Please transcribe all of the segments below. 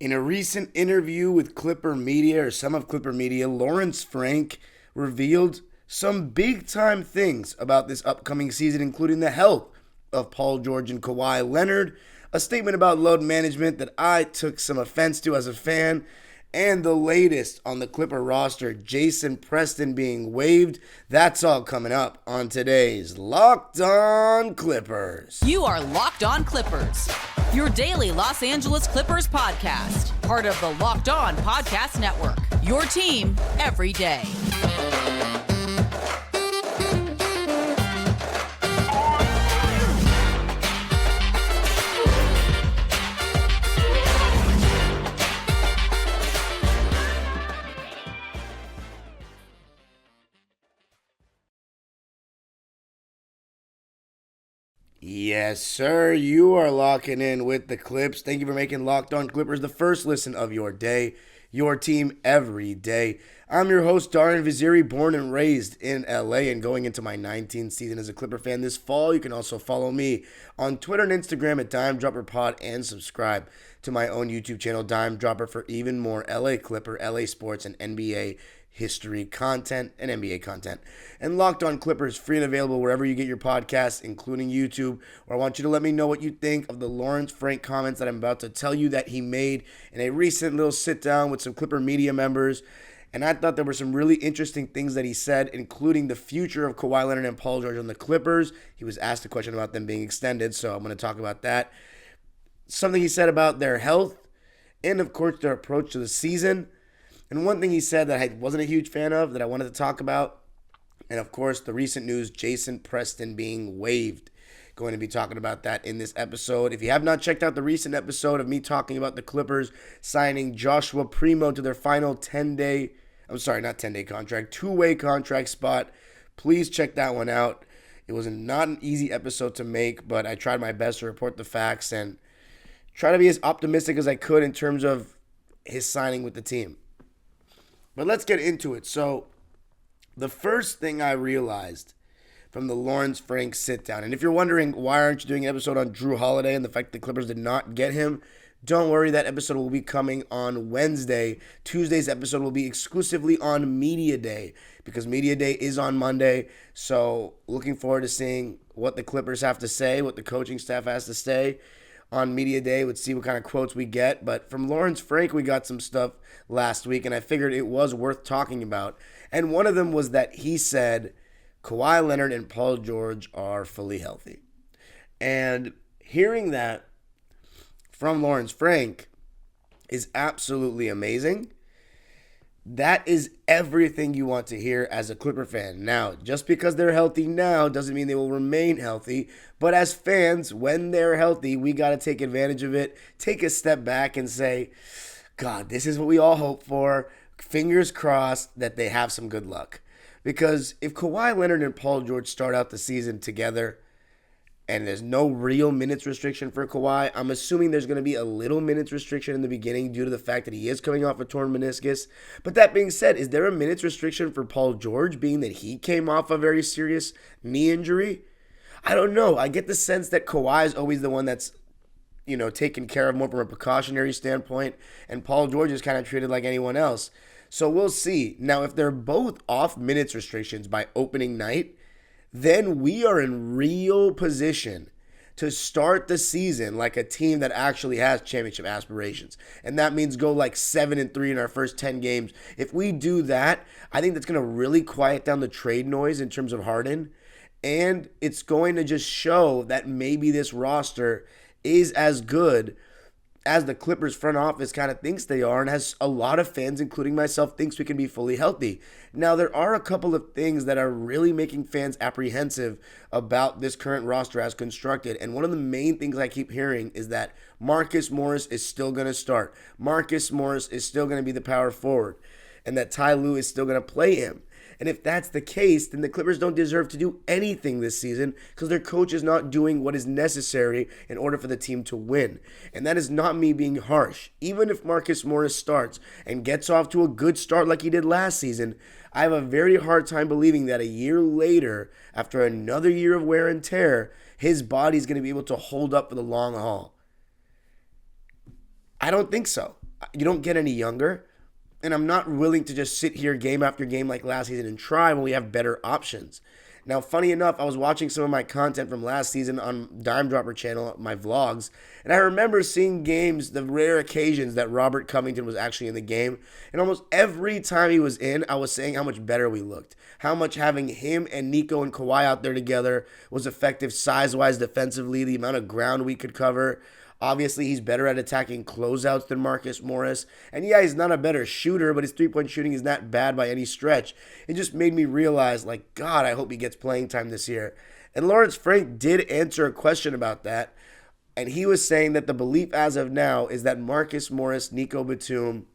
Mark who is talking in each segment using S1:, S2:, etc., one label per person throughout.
S1: In a recent interview with Clipper Media, or some of Clipper Media, Lawrence Frank revealed some big time things about this upcoming season, including the health of Paul George and Kawhi Leonard, a statement about load management that I took some offense to as a fan, and the latest on the Clipper roster, Jason Preston being waived. That's all coming up on today's Locked On Clippers.
S2: You are Locked On Clippers, your daily Los Angeles Clippers podcast, part of the Locked On Podcast Network, your team every day.
S1: Yes, sir. You are locking in with the Clips. Thank you for making Locked On Clippers the first listen of your day, your team every day. I'm your host, Darian Vaziri, born and raised in LA and going into my 19th season as a Clipper fan this fall. You can also follow me on Twitter and Instagram at DimeDropperPod and subscribe to my own YouTube channel, Dime Dropper, for even more LA Clipper, LA Sports, and NBA history content and NBA content. And Locked On Clippers, free and available wherever you get your podcasts, including YouTube. Or I want you to let me know what you think of the Lawrence Frank comments that I'm about to tell you that he made in a recent little sit down with some Clipper media members. And I thought there were some really interesting things that he said, including the future of Kawhi Leonard and Paul George on the Clippers. He was asked a question about them being extended, so I'm going to talk about that. Something he said about their health, and of course their approach to the season. And one thing he said that I wasn't a huge fan of that I wanted to talk about, and of course the recent news, Jason Preston being waived. Going to be talking about that in this episode. If you have not checked out the recent episode of me talking about the Clippers signing Joshua Primo to their final 2-way contract spot, please check that one out. It was not an easy episode to make, but I tried my best to report the facts and try to be as optimistic as I could in terms of his signing with the team. But let's get into it. So the first thing I realized from the Lawrence Frank sit-down, and if you're wondering why aren't you doing an episode on Drew Holiday and the fact the Clippers did not get him, don't worry, that episode will be coming on Wednesday. Tuesday's episode will be exclusively on Media Day because Media Day is on Monday. So looking forward to seeing what the Clippers have to say, what the coaching staff has to say on Media Day. Let's see what kind of quotes we get. But from Lawrence Frank, we got some stuff last week, and I figured it was worth talking about. And one of them was that he said Kawhi Leonard and Paul George are fully healthy. And hearing that from Lawrence Frank is absolutely amazing. That is everything you want to hear as a Clipper fan. Now, just because they're healthy now doesn't mean they will remain healthy. But as fans, when they're healthy, we got to take advantage of it, take a step back and say, God, this is what we all hope for. Fingers crossed that they have some good luck. Because if Kawhi Leonard and Paul George start out the season together and there's no real minutes restriction for Kawhi, I'm assuming there's going to be a little minutes restriction in the beginning due to the fact that he is coming off a torn meniscus. But that being said, is there a minutes restriction for Paul George, being that he came off a very serious knee injury? I don't know. I get the sense that Kawhi is always the one that's, taken care of more from a precautionary standpoint, and Paul George is kind of treated like anyone else. So we'll see. Now, if they're both off minutes restrictions by opening night, then we are in real position to start the season like a team that actually has championship aspirations. And that means go like 7-3 in our first 10 games. If we do that, I think that's going to really quiet down the trade noise in terms of Harden. And it's going to just show that maybe this roster is as good as the Clippers front office kind of thinks they are, and has a lot of fans, including myself, thinks we can be fully healthy. Now, there are a couple of things that are really making fans apprehensive about this current roster as constructed, and one of the main things I keep hearing is that Marcus Morris is still going to start. Marcus Morris is still going to be the power forward, and that Ty Lue is still going to play him. And if that's the case, then the Clippers don't deserve to do anything this season because their coach is not doing what is necessary in order for the team to win. And that is not me being harsh. Even if Marcus Morris starts and gets off to a good start like he did last season, I have a very hard time believing that a year later, after another year of wear and tear, his body's going to be able to hold up for the long haul. I don't think so. You don't get any younger. And I'm not willing to just sit here game after game like last season and try when we have better options. Now, funny enough, I was watching some of my content from last season on Dime Dropper channel, my vlogs, and I remember seeing games, the rare occasions that Robert Covington was actually in the game. And almost every time he was in, I was saying how much better we looked. How much having him and Nico and Kawhi out there together was effective size-wise defensively, the amount of ground we could cover. Obviously, he's better at attacking closeouts than Marcus Morris. And yeah, he's not a better shooter, but his three-point shooting is not bad by any stretch. It just made me realize, like, God, I hope he gets playing time this year. And Lawrence Frank did answer a question about that. And he was saying that the belief as of now is that Marcus Morris, Nico Batum,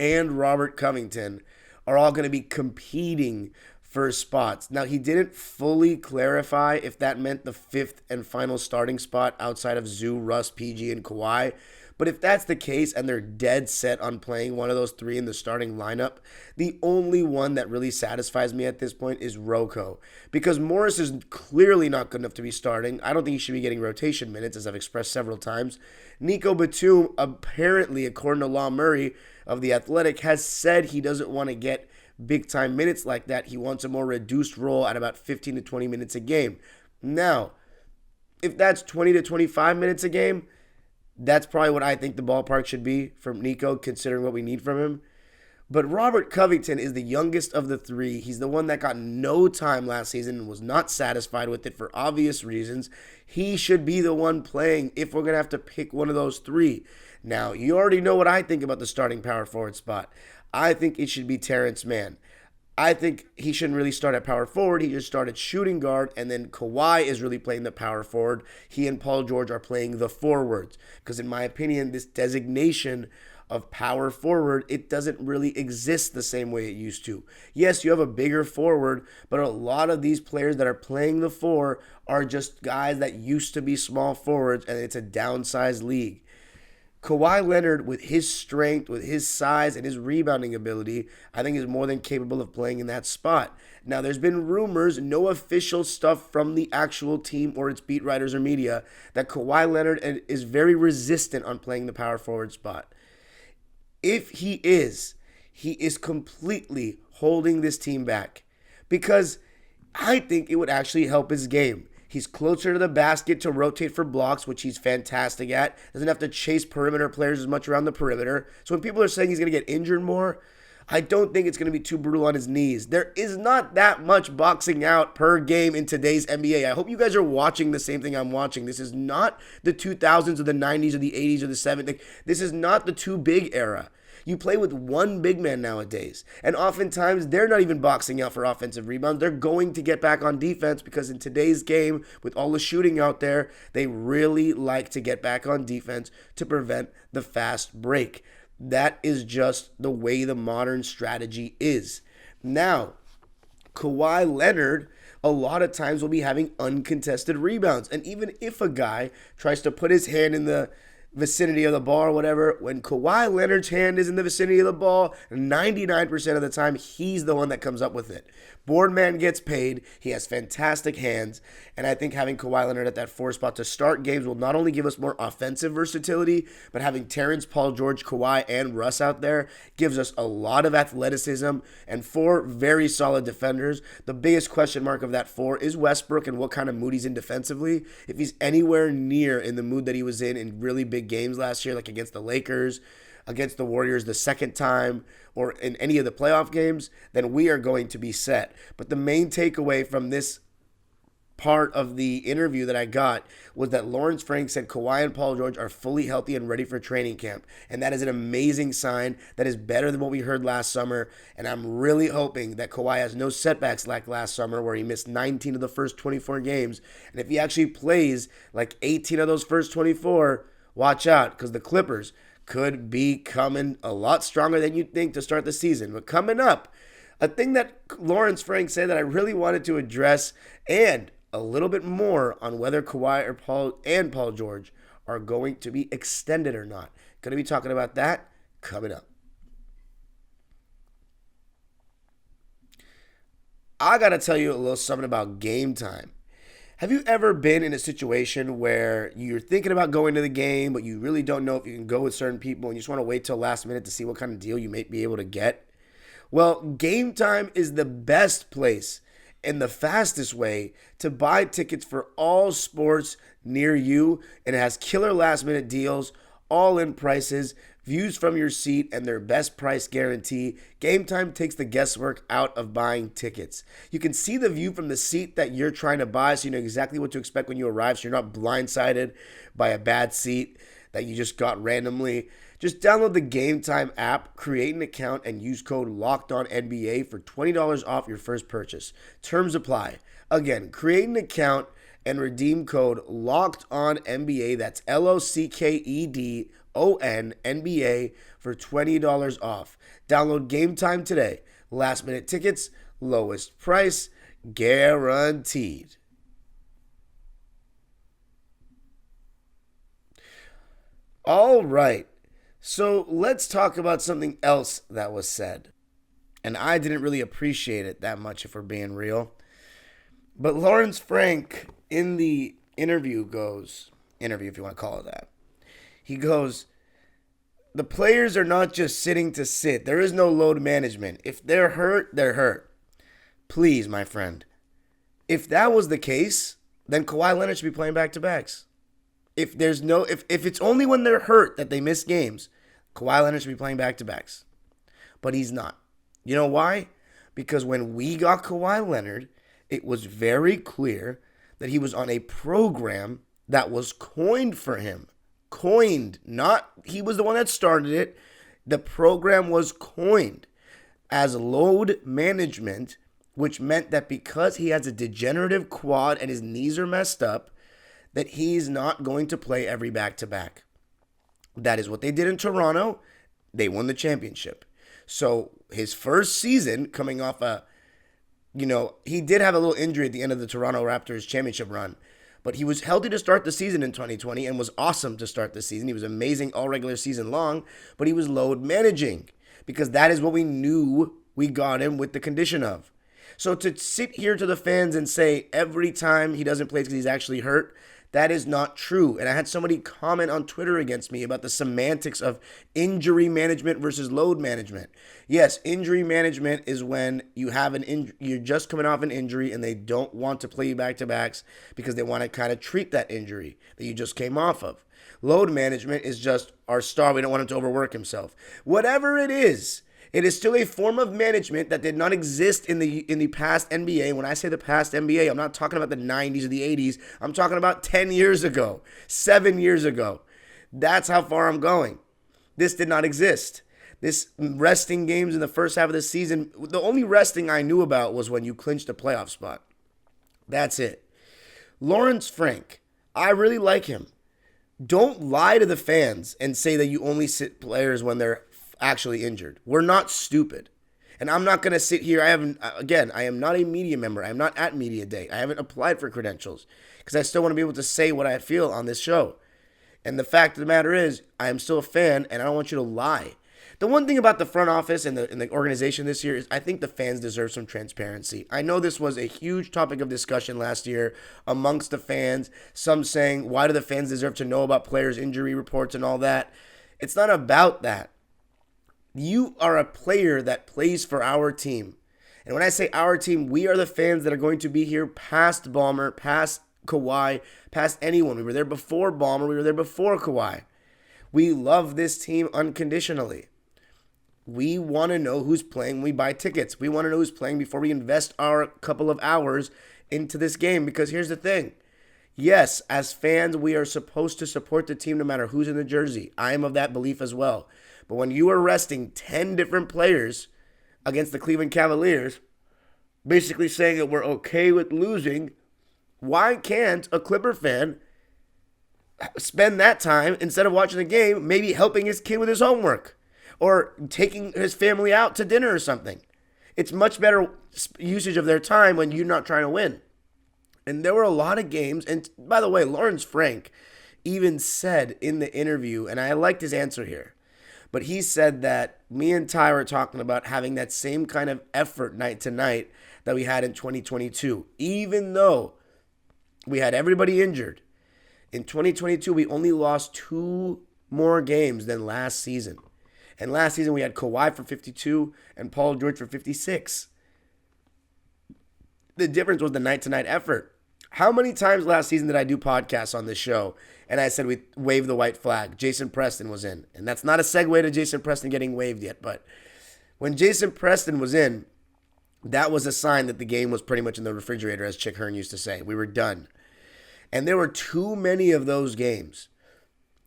S1: and Robert Covington are all going to be competing for spots. Now, he didn't fully clarify if that meant the fifth and final starting spot outside of Zoo, Russ, PG, and Kawhi. But if that's the case and they're dead set on playing one of those three in the starting lineup, the only one that really satisfies me at this point is Rocco. Because Morris is clearly not good enough to be starting. I don't think he should be getting rotation minutes, as I've expressed several times. Nico Batum, apparently, according to Law Murray of The Athletic, has said he doesn't want to get big-time minutes like that. He wants a more reduced role at about 15 to 20 minutes a game. Now, if that's 20 to 25 minutes a game, that's probably what I think the ballpark should be from Nico, considering what we need from him. But Robert Covington is the youngest of the three. He's the one that got no time last season and was not satisfied with it for obvious reasons. He should be the one playing if we're going to have to pick one of those three. Now, you already know what I think about the starting power forward spot. I think it should be Terrence Mann. I think he shouldn't really start at power forward. He just started shooting guard, and then Kawhi is really playing the power forward. He and Paul George are playing the forwards. Because in my opinion, this designation of power forward, it doesn't really exist the same way it used to. Yes, you have a bigger forward, but a lot of these players that are playing the four are just guys that used to be small forwards, and it's a downsized league. Kawhi Leonard, with his strength, with his size, and his rebounding ability, I think is more than capable of playing in that spot. Now, there's been rumors, no official stuff from the actual team or its beat writers or media, that Kawhi Leonard is very resistant on playing the power forward spot. If he is completely holding this team back, because I think it would actually help his game. He's closer to the basket to rotate for blocks, which he's fantastic at. Doesn't have to chase perimeter players as much around the perimeter. So when people are saying he's going to get injured more, I don't think it's going to be too brutal on his knees. There is not that much boxing out per game in today's NBA. I hope you guys are watching the same thing I'm watching. This is not the 2000s or the 90s or the 80s or the 70s. This is not the too big era. You play with one big man nowadays. And oftentimes, they're not even boxing out for offensive rebounds. They're going to get back on defense because in today's game, with all the shooting out there, they really like to get back on defense to prevent the fast break. That is just the way the modern strategy is. Now, Kawhi Leonard, a lot of times will be having uncontested rebounds. And even if a guy tries to put his hand in the vicinity of the ball or whatever, when Kawhi Leonard's hand is in the vicinity of the ball, 99% of the time, he's the one that comes up with it. Boardman gets paid. He has fantastic hands. And I think having Kawhi Leonard at that four spot to start games will not only give us more offensive versatility, but having Terrence, Paul George, Kawhi, and Russ out there gives us a lot of athleticism and four very solid defenders. The biggest question mark of that four is Westbrook and what kind of mood he's in defensively. If he's anywhere near in the mood that he was in really big games last year, like against the Lakers, against the Warriors the second time, or in any of the playoff games, then we are going to be set. But the main takeaway from this part of the interview that I got was that Lawrence Frank said Kawhi and Paul George are fully healthy and ready for training camp. And that is an amazing sign. That is better than what we heard last summer. And I'm really hoping that Kawhi has no setbacks like last summer where he missed 19 of the first 24 games. And if he actually plays like 18 of those first 24, watch out, because the Clippers could be coming a lot stronger than you'd think to start the season. But coming up, a thing that Lawrence Frank said that I really wanted to address, and a little bit more on whether Kawhi or Paul George are going to be extended or not. Going to be talking about that coming up. I got to tell you a little something about game time. Have you ever been in a situation where you're thinking about going to the game, but you really don't know if you can go with certain people and you just want to wait till last minute to see what kind of deal you may be able to get? Well, Game Time is the best place and the fastest way to buy tickets for all sports near you, and it has killer last minute deals, all in prices, views from your seat, and their best price guarantee. Game Time takes the guesswork out of buying tickets. You can see the view from the seat that you're trying to buy, so you know exactly what to expect when you arrive, so you're not blindsided by a bad seat that you just got randomly. Just download the Game Time app, create an account, and use code LOCKEDONNBA for $20 off your first purchase. Terms apply. Again, create an account and redeem code LOCKEDONNBA. That's LOCKEDONNBA for $20 off. Download Game Time today. Last minute tickets, lowest price, guaranteed. All right. So let's talk about something else that was said. And I didn't really appreciate it that much, if we're being real. But Lawrence Frank in the interview if you want to call it that, he goes, the players are not just sitting to sit. There is no load management. If they're hurt, they're hurt. Please, my friend. If that was the case, then Kawhi Leonard should be playing back-to-backs. If it's only when they're hurt that they miss games, Kawhi Leonard should be playing back-to-backs. But he's not. You know why? Because when we got Kawhi Leonard, it was very clear that he was on a program that was coined for him. Coined. Not he was the one that started it. The program was coined as load management, which meant that because he has a degenerative quad and his knees are messed up, that he's not going to play every back-to-back. That is what they did in Toronto. They won the championship. So his first season coming off he did have a little injury at the end of the Toronto Raptors championship run, but he was healthy to start the season in 2020 and was awesome to start the season. He was amazing all regular season long, but he was load managing because that is what we knew we got him with the condition of. So to sit here to the fans and say every time he doesn't play because he's actually hurt, that is not true. And I had somebody comment on Twitter against me about the semantics of injury management versus load management. Yes, injury management is when you have you're just coming off an injury and they don't want to play you back-to-backs because they want to kind of treat that injury that you just came off of. Load management is just our star. We don't want him to overwork himself. Whatever it is still a form of management that did not exist in the past NBA. When I say the past NBA, I'm not talking about the 90s or the 80s. I'm talking about 10 years ago, 7 years ago. That's how far I'm going. This did not exist. This resting games in the first half of the season, the only resting I knew about was when you clinched a playoff spot. That's it. Lawrence Frank, I really like him. Don't lie to the fans and say that you only sit players when they're actually injured. We're not stupid. And I'm not going to sit here. I am not a media member. I am not at Media Day. I haven't applied for credentials because I still want to be able to say what I feel on this show. And the fact of the matter is, I am still a fan and I don't want you to lie. The one thing about the front office and the organization this year is I think the fans deserve some transparency. I know this was a huge topic of discussion last year amongst the fans. Some saying, why do the fans deserve to know about players' injury reports and all that? It's not about that. You are a player that plays for our team. And when I say our team, we are the fans that are going to be here past Ballmer, past Kawhi, past anyone. We were there before Ballmer. We were there before Kawhi. We love this team unconditionally. We want to know who's playing when we buy tickets. We want to know who's playing before we invest our couple of hours into this game. Because here's the thing. Yes, as fans, we are supposed to support the team no matter who's in the jersey. I am of that belief as well. But when you are resting 10 different players against the Cleveland Cavaliers, basically saying that we're okay with losing, why can't a Clipper fan spend that time, instead of watching the game, maybe helping his kid with his homework or taking his family out to dinner or something? It's much better usage of their time when you're not trying to win. And there were a lot of games. And by the way, Lawrence Frank even said in the interview, and I liked his answer here, but he said that me and Ty were talking about having that same kind of effort night to night that we had in 2022. Even though We had everybody injured. In 2022, we only lost 2 more games than last season. And last season, we had Kawhi for 52 and Paul George for 56. The difference was the night-to-night effort. How many times last season did I do podcasts on this show and I said we waved the white flag? Jason Preston was in. And that's not a segue to Jason Preston getting waived yet, but when Jason Preston was in, that was a sign that the game was pretty much in the refrigerator, as Chick Hearn used to say. We were done. And there were too many of those games.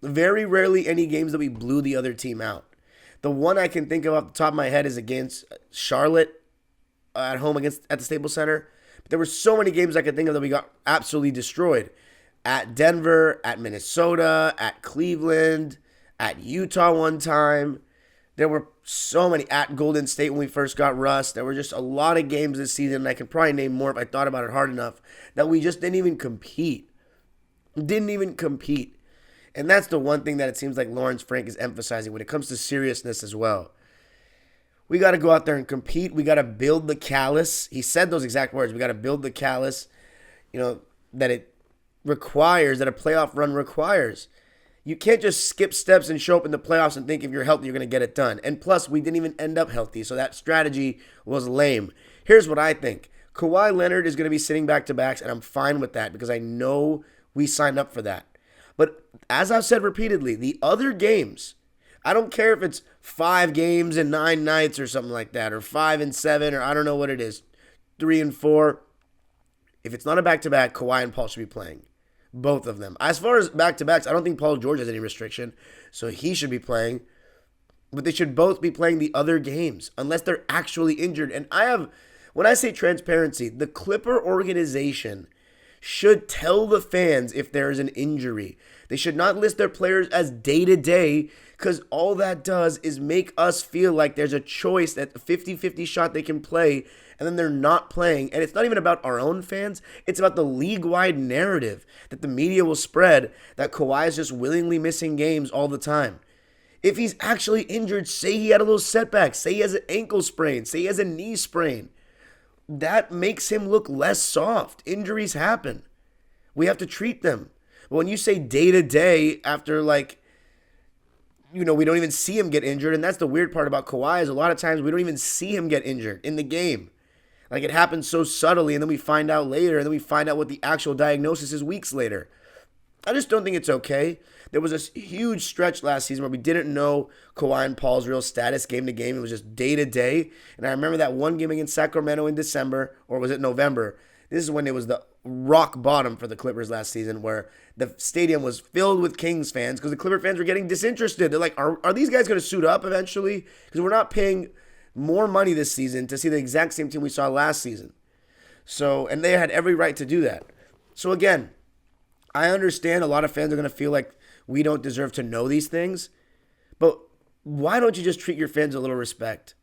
S1: Very rarely any games that we blew the other team out. The one I can think of off the top of my head is against Charlotte at home at the Staples Center. But there were so many games I could think of that we got absolutely destroyed. At Denver, at Minnesota, at Cleveland, at Utah one time. There were so many at Golden State when we first got Russ. There were just a lot of games this season, and I could probably name more if I thought about it hard enough, that we just didn't even compete. Didn't even compete. And that's the one thing that it seems like Lawrence Frank is emphasizing when it comes to seriousness as well. We got to go out there and compete. We got to build the callus. He said those exact words. We got to build the callus, that it requires, that a playoff run requires. You can't just skip steps and show up in the playoffs and think if you're healthy, you're going to get it done. And plus, we didn't even end up healthy, so that strategy was lame. Here's what I think. Kawhi Leonard is going to be sitting back-to-backs, and I'm fine with that because I know we signed up for that. But as I've said repeatedly, the other games, I don't care if it's 5 games and 9 nights or something like that, or 5 and 7, or I don't know what it is, 3 and 4. If it's not a back-to-back, Kawhi and Paul should be playing. Both of them. As far as back-to-backs, I don't think Paul George has any restriction, so he should be playing. But they should both be playing the other games, unless they're actually injured. And when I say transparency, the Clipper organization should tell the fans if there is an injury. They should not list their players as day-to-day, because all that does is make us feel like there's a choice, that a 50-50 shot they can play, and then they're not playing. And it's not even about our own fans. It's about the league-wide narrative that the media will spread that Kawhi is just willingly missing games all the time. If he's actually injured, say he had a little setback, say he has an ankle sprain, say he has a knee sprain, that makes him look less soft. Injuries happen. We have to treat them. But when you say day-to-day after, we don't even see him get injured, and that's the weird part about Kawhi is a lot of times we don't even see him get injured in the game. Like, it happens so subtly, and then we find out later, and then we find out what the actual diagnosis is weeks later. I just don't think it's okay. There was a huge stretch last season where we didn't know Kawhi and Paul's real status game to game. It was just day to day. And I remember that one game against Sacramento in December, or was it November? This is when it was the rock bottom for the Clippers last season, where the stadium was filled with Kings fans because the Clipper fans were getting disinterested. They're like, are these guys going to suit up eventually? Because we're not paying more money this season to see the exact same team we saw last season. So, and they had every right to do that. So again, I understand a lot of fans are going to feel like we don't deserve to know these things, but why don't you just treat your fans a little respect?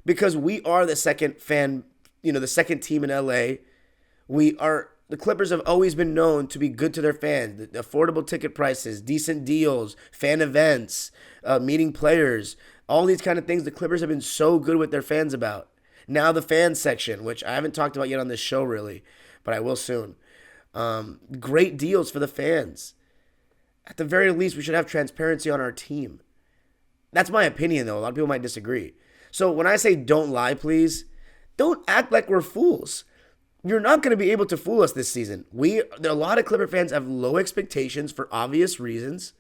S1: Because we are the second the second team in LA. The Clippers have always been known to be good to their fans. The affordable ticket prices, decent deals, fan events, meeting players, all these kind of things the Clippers have been so good with their fans about. Now the fan section, which I haven't talked about yet on this show really, but I will soon. Great deals for the fans. At the very least, we should have transparency on our team. That's my opinion, though. A lot of people might disagree. So when I say don't lie, please, don't act like we're fools. You're not going to be able to fool us this season. A lot of Clipper fans have low expectations for obvious reasons.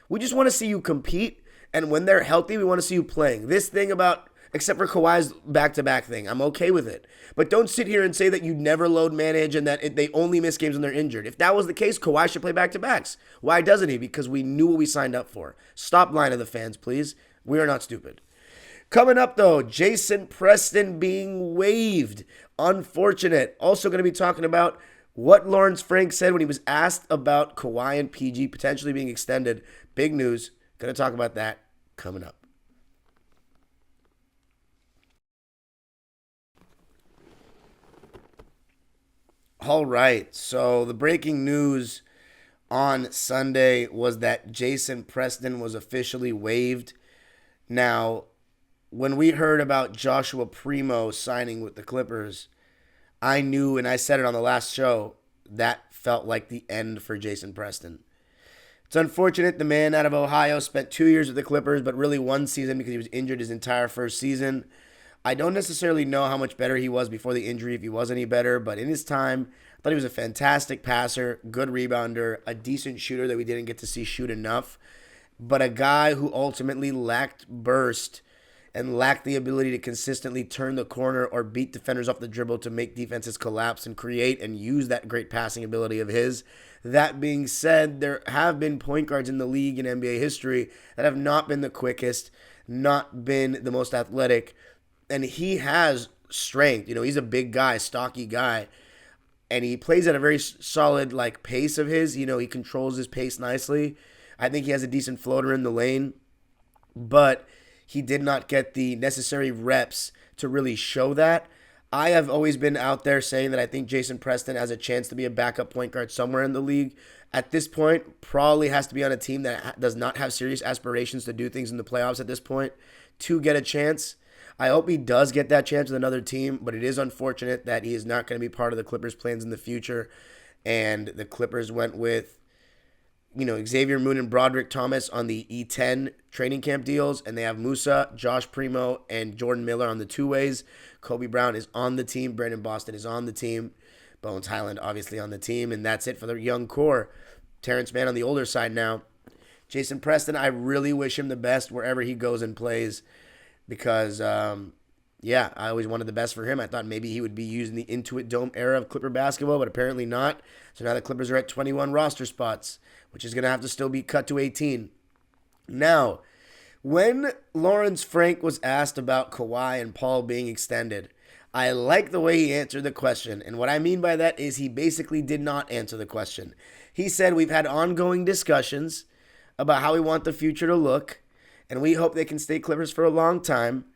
S1: We just want to see you compete, and when they're healthy, we want to see you playing. This thing about, except for Kawhi's back-to-back thing, I'm okay with it. But don't sit here and say that you never load manage and that they only miss games when they're injured. If that was the case, Kawhi should play back-to-backs. Why doesn't he? Because we knew what we signed up for. Stop lying to the fans, please. We are not stupid. Coming up, though, Jason Preston being waived. Unfortunate. Also going to be talking about what Lawrence Frank said when he was asked about Kawhi and PG potentially being extended. Big news. Going to talk about that coming up. All right, so the breaking news on Sunday was that Jason Preston was officially waived. Now, when we heard about Joshua Primo signing with the Clippers, I knew, and I said it on the last show, that felt like the end for Jason Preston. It's unfortunate the man out of Ohio spent 2 years with the Clippers, but really 1 season because he was injured his entire first season. I don't necessarily know how much better he was before the injury, if he was any better, but in his time, I thought he was a fantastic passer, good rebounder, a decent shooter that we didn't get to see shoot enough, but a guy who ultimately lacked burst and lacked the ability to consistently turn the corner or beat defenders off the dribble to make defenses collapse and create and use that great passing ability of his. That being said, there have been point guards in the league in NBA history that have not been the quickest, not been the most athletic, and he has strength. He's a big guy, stocky guy, and he plays at a very solid pace of his. He controls his pace nicely. I think he has a decent floater in the lane, but he did not get the necessary reps to really show that. I have always been out there saying that I think Jason Preston has a chance to be a backup point guard somewhere in the league. At this point, probably has to be on a team that does not have serious aspirations to do things in the playoffs at this point to get a chance. I hope he does get that chance with another team, but it is unfortunate that he is not going to be part of the Clippers' plans in the future. And the Clippers went with Xavier Moon and Broderick Thomas on the E10 training camp deals, and they have Musa, Josh Primo, and Jordan Miller on the two-ways. Kobe Brown is on the team. Brandon Boston is on the team. Bones Highland obviously on the team, and that's it for the young core. Terrence Mann on the older side now. Jason Preston, I really wish him the best wherever he goes and plays because, I always wanted the best for him. I thought maybe he would be used in the Intuit Dome era of Clipper basketball, but apparently not. So now the Clippers are at 21 roster spots, which is going to have to still be cut to 18. Now, when Lawrence Frank was asked about Kawhi and Paul being extended, I like the way he answered the question. And what I mean by that is he basically did not answer the question. He said, we've had ongoing discussions about how we want the future to look, and we hope they can stay Clippers for a long time.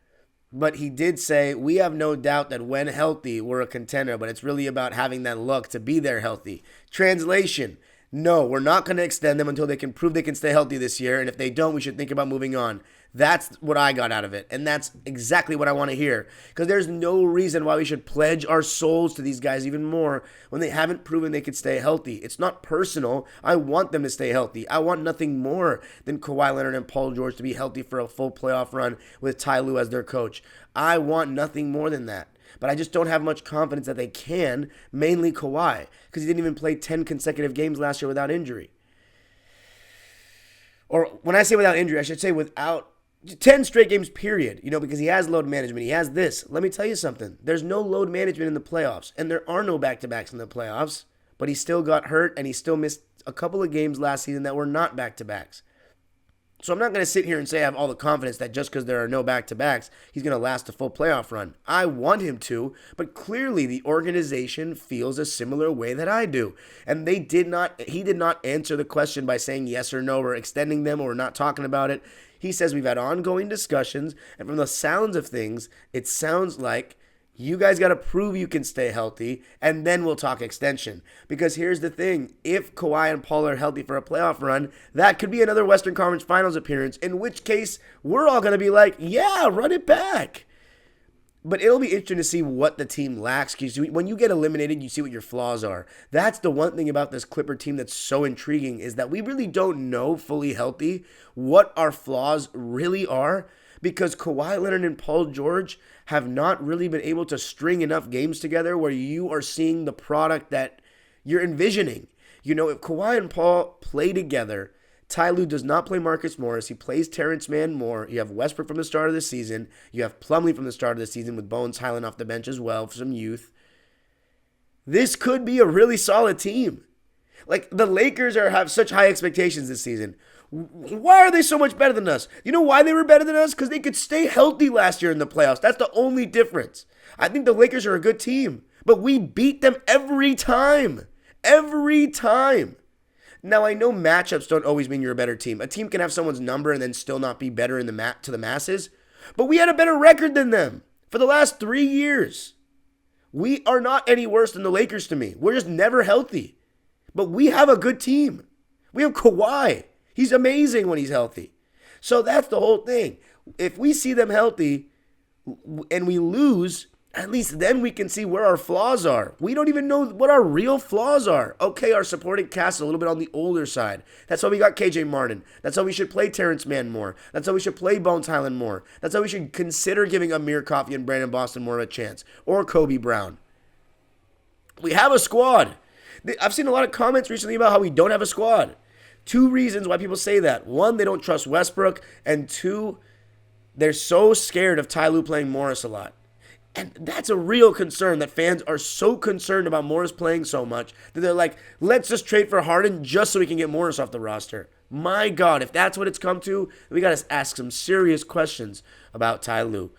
S1: But he did say, we have no doubt that when healthy, we're a contender, but it's really about having that luck to be there healthy. Translation, no, we're not going to extend them until they can prove they can stay healthy this year, and if they don't, we should think about moving on. That's what I got out of it, and that's exactly what I want to hear, because there's no reason why we should pledge our souls to these guys even more when they haven't proven they could stay healthy. It's not personal. I want them to stay healthy. I want nothing more than Kawhi Leonard and Paul George to be healthy for a full playoff run with Ty Lue as their coach. I want nothing more than that. But I just don't have much confidence that they can, mainly Kawhi, because he didn't even play 10 consecutive games last year without injury. Or when I say without injury, I should say without 10 straight games, period. Because he has load management. He has this. Let me tell you something. There's no load management in the playoffs, and there are no back-to-backs in the playoffs, but he still got hurt, and he still missed a couple of games last season that were not back-to-backs. So I'm not going to sit here and say I have all the confidence that just because there are no back-to-backs, he's going to last a full playoff run. I want him to, but clearly the organization feels a similar way that I do. And he did not answer the question by saying yes or no, or extending them, or not talking about it. He says we've had ongoing discussions, and from the sounds of things, it sounds like you guys got to prove you can stay healthy, and then we'll talk extension. Because here's the thing. If Kawhi and Paul are healthy for a playoff run, that could be another Western Conference Finals appearance, in which case we're all going to be like, yeah, run it back. But it'll be interesting to see what the team lacks, because when you get eliminated, you see what your flaws are. That's the one thing about this Clipper team that's so intriguing, is that we really don't know fully healthy what our flaws really are, because Kawhi Leonard and Paul George have not really been able to string enough games together where you are seeing the product that you're envisioning. If Kawhi and Paul play together, Ty Lue does not play Marcus Morris. He plays Terrence Mann more. You have Westbrook from the start of the season. You have Plumlee from the start of the season with Bones Highland off the bench as well for some youth. This could be a really solid team. The Lakers have such high expectations this season. Why are they so much better than us? You know why they were better than us? Because they could stay healthy last year in the playoffs. That's the only difference. I think the Lakers are a good team, but we beat them every time. Every time. Now, I know matchups don't always mean you're a better team. A team can have someone's number and then still not be better in to the masses, but we had a better record than them for the last 3 years. We are not any worse than the Lakers to me. We're just never healthy. But we have a good team. We have Kawhi. He's amazing when he's healthy. So that's the whole thing. If we see them healthy and we lose, At least then we can see where our flaws are. We don't even know what our real flaws are. Okay, our supporting cast is a little bit on the older side. That's why we got KJ Martin. That's how we should play Terrence Mann more. That's how we should play Bones Highland more. That's how we should consider giving Amir Coffey and Brandon Boston more of a chance. Or Kobe Brown. We have a squad. I've seen a lot of comments recently about how we don't have a squad. 2 reasons why people say that. 1, they don't trust Westbrook. And 2, they're so scared of Ty Lue playing Morris a lot. And that's a real concern, that fans are so concerned about Morris playing so much that they're like, let's just trade for Harden just so we can get Morris off the roster. My God, if that's what it's come to, we got to ask some serious questions about Ty Lue.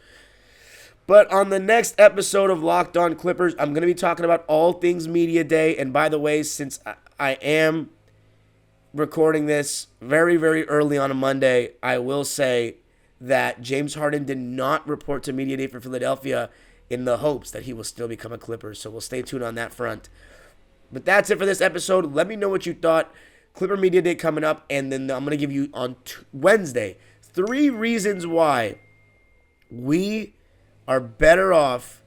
S1: But on the next episode of Locked On Clippers, I'm going to be talking about all things Media Day. And by the way, since I am recording this very, very early on a Monday, I will say that James Harden did not report to Media Day for Philadelphia in the hopes that he will still become a Clipper. So we'll stay tuned on that front. But that's it for this episode. Let me know what you thought. Clipper Media Day coming up. And then I'm going to give you on Wednesday 3 reasons why we are better off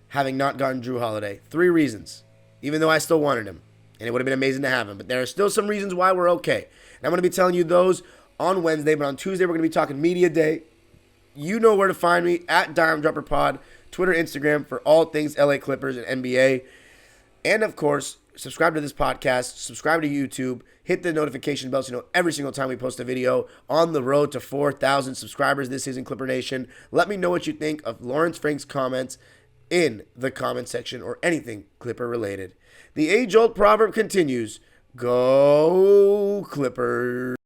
S1: having not gotten Drew Holiday. 3 reasons. Even though I still wanted him. And it would have been amazing to have him. But there are still some reasons why we're okay. And I'm going to be telling you those on Wednesday. But on Tuesday, we're going to be talking Media Day. You know where to find me, at Dime Dropper Pod, Twitter, Instagram, for all things LA Clippers and NBA. And, of course, subscribe to this podcast. Subscribe to YouTube. Hit the notification bell so you know every single time we post a video. On the road to 4,000 subscribers this season, Clipper Nation. Let me know what you think of Lawrence Frank's comments in the comment section or anything Clipper related. The age-old proverb continues, go Clippers.